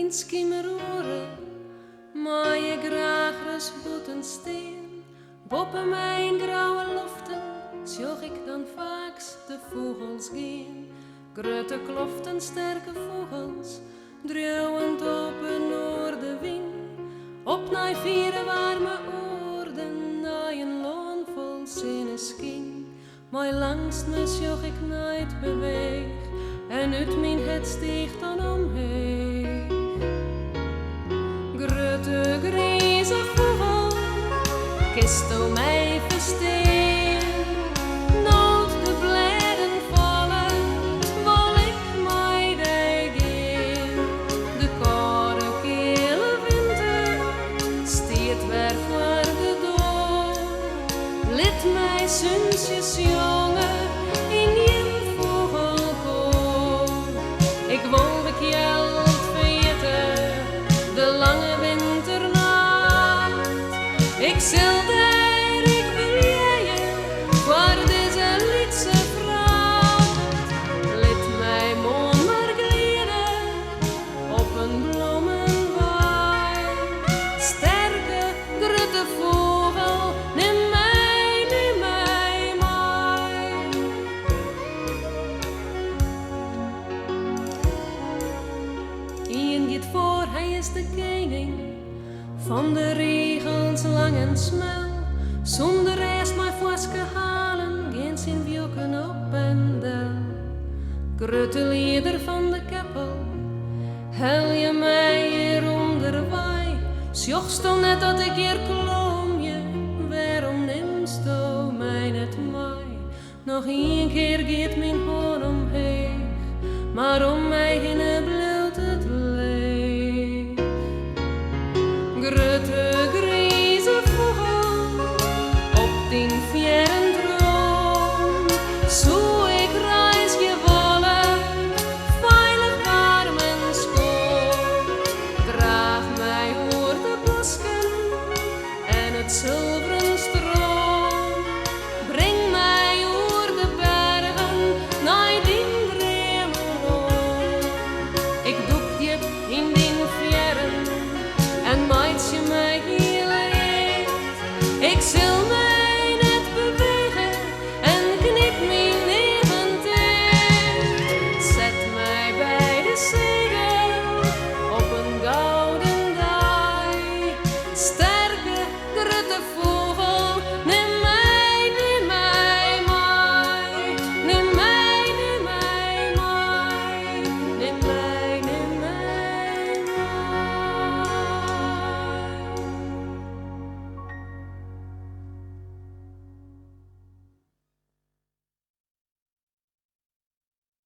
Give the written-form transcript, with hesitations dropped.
in schimmeroren, maar je graag rust boeten steen. Boppen mijn grauwe loften, zjoch ik dan vaakst de vogels gaan. Grote kloften, sterke vogels, druwend op een noordenwind. Op naar vieren warme oorden, naar een loon vol zinneschien. Maar langs me zjoch ik nooit beweeg, en uit mijn het steeg dan omheen. Grote grijze vogel, kist o mij versteen. Nooit de bladen vallen, wil ik mij daar gaan. De koude kille winter steert weer voor de deur. Liet mij zunsjes jongen in je vogelkoor. Ik wil bekjeld vergeten de lange winternacht. Ik zil daar, ik beleien voor deze lietse vracht. Liet mij moon maar glijden op een bloemenwaai. Sterke, grote vogel, neem mij mee. Ian gaat voor, hij is de koning van de regens lang en smal. Zonder eerst maar voske halen, geen zin wjoeken op en del. Grote lieder van de keppel, hel je mij hier onder waai. Sjochst al net dat ik hier kloom je, waarom neemst u mij net mij? Nog een keer gaat mijn hoorn omheen, maar om mij heen bloedt het leeg. Grote grijze vogel op die vieren troon, zo